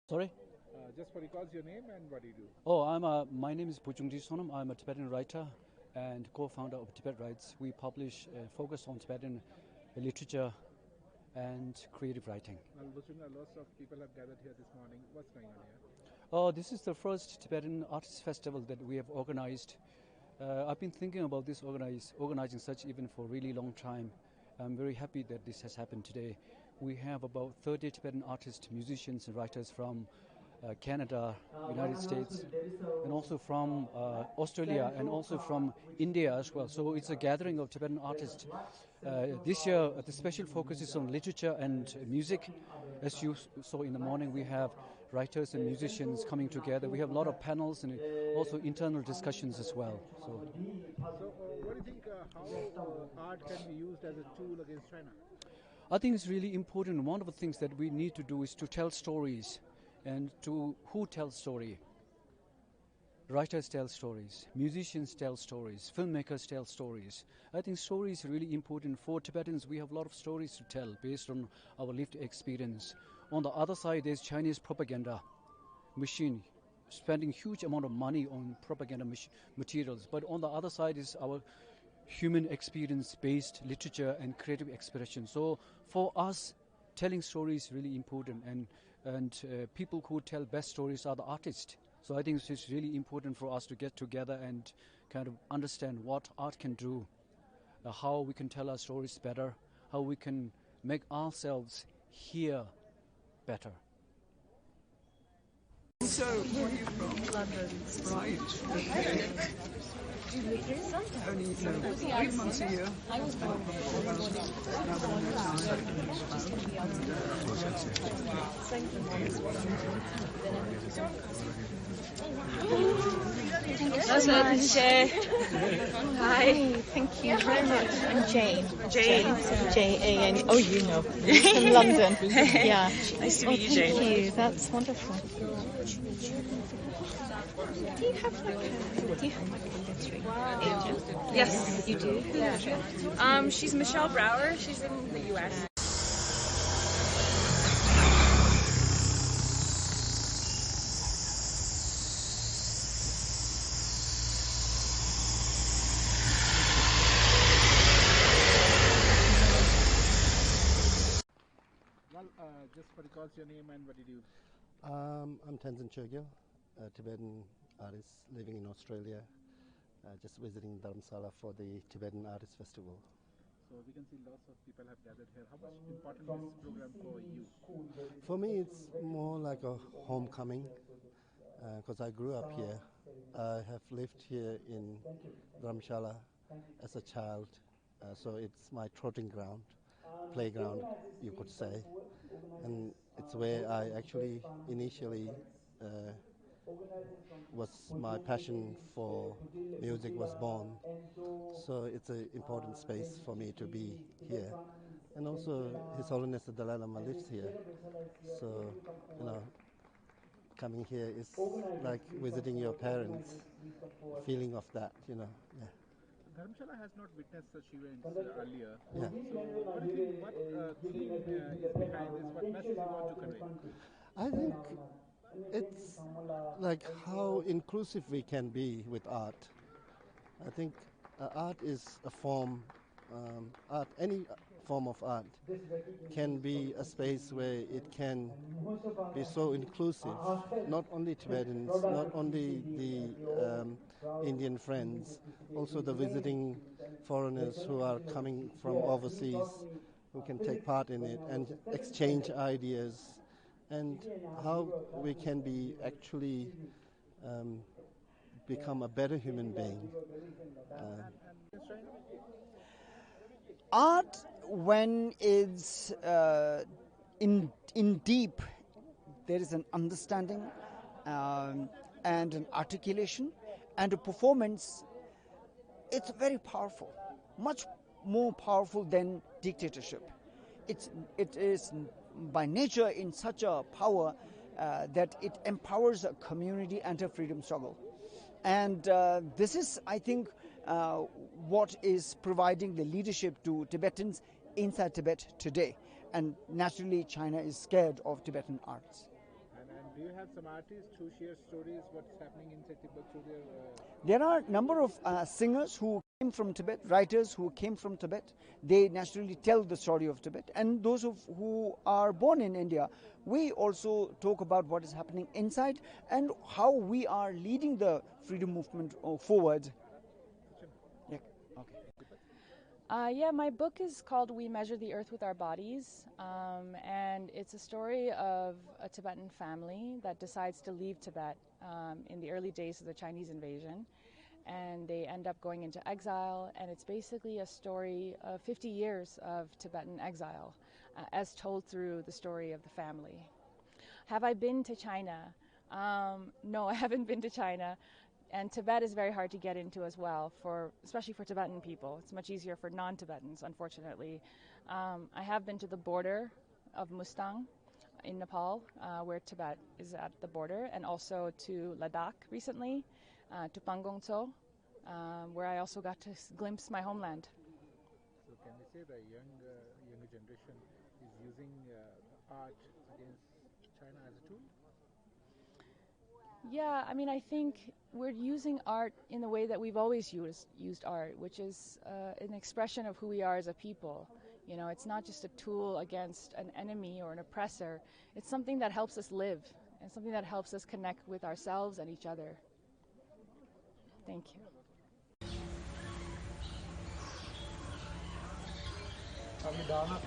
Sorry? Just for recalls your name and what do you do? My name is Puchungji Sonam. I'm a Tibetan writer and co-founder of Tibet Writes. We publish focus on Tibetan literature and creative writing. Well, lots of people have gathered here this morning. What's going on here? This is the first Tibetan Artists Festival that we have organized. I've been thinking about this organizing such event for a really long time. I'm very happy that this has happened today. We have about 30 Tibetan artists, musicians and writers from Canada, United States, and also from Australia and also from India as well. So it's a gathering of Tibetan artists. This year, the special focus is on literature and music. As you saw in the morning, we have writers and musicians coming together. We have a lot of panels and also internal discussions as well. What do you think, how art can be used as a tool against China? I think it's really important. One of the things that we need to do is to tell stories. And to who tells story? Writers tell stories, musicians tell stories, filmmakers tell stories. I think stories are really important. For Tibetans, we have a lot of stories to tell based on our lived experience. On the other side, there's Chinese propaganda machine spending huge amount of money on propaganda materials. But on the other side is our human experience-based literature and creative expression. So for us, telling stories is really important, and people who tell best stories are the artists. So I think it's really important for us to get together and kind of understand what art can do, how we can tell our stories better, how we can make ourselves hear better. So, where are you from? London. Right. Do you live here? Sometimes. Only 3 months a year. I was born That's it. Hi. Thank you very much. I'm Jane. Jane. J-A-N. Oh, you know. From London. Yeah. Nice to meet you, Jane. Thank you. That's wonderful. Do you have like a literary agent? Yes. You do? Yeah. She's Michelle Brower. She's in the U.S. Well, just for recalls your name and what do you do? I'm Tenzin Chogil, a Tibetan artist living in Australia, just visiting Dharamshala for the Tibetan Artist Festival. So we can see lots of people have gathered here. How much important is this program for you? For me, it's more like a homecoming, because I grew up here. I have lived here in Dharamshala as a child, so it's my trotting ground, playground, you could say. And it's where I actually initially my passion for music was born. So it's an important space for me to be here. And also His Holiness the Dalai Lama lives here. So, coming here is like visiting your parents, feeling of that, yeah. Dharamshala has not witnessed such events earlier. Yeah. So what do you think, what theme is behind this? What message you want to convey? I think it's like how inclusive we can be with art. I think art is a form, any form of art can be a space where it can be so inclusive, not only Tibetans, not only the Indian friends, also the visiting foreigners who are coming from overseas, who can take part in it and exchange ideas, and how we can be actually become a better human being. Art, when it's in deep, there is an understanding and an articulation and a performance. It's very powerful, much more powerful than dictatorship. It is by nature in such a power that it empowers a community and a freedom struggle. And this is, I think, what is providing the leadership to Tibetans inside Tibet today. And naturally, China is scared of Tibetan arts. And Do you have some artists who share stories what's happening in Tibet through their? There are a number of singers who came from Tibet, writers who came from Tibet. They naturally tell the story of Tibet. And those who are born in India, we also talk about what is happening inside and how we are leading the freedom movement forward. Yeah. Okay. Yeah, my book is called We Measure the Earth with Our Bodies, and it's a story of a Tibetan family that decides to leave Tibet in the early days of the Chinese invasion, and they end up going into exile, and it's basically a story of 50 years of Tibetan exile, as told through the story of the family. Have I been to China? No, I haven't been to China. And Tibet is very hard to get into as well, especially for Tibetan people. It's much easier for non-Tibetans, unfortunately. I have been to the border of Mustang in Nepal, where Tibet is at the border, and also to Ladakh recently, to Pangong Tso, where I also got to glimpse my homeland. So can we say the younger generation is using art against China as a tool? Yeah, I mean, I think we're using art in the way that we've always used art, which is an expression of who we are as a people. You know, it's not just a tool against an enemy or an oppressor. It's something that helps us live and something that helps us connect with ourselves and each other. Thank you. Are we done?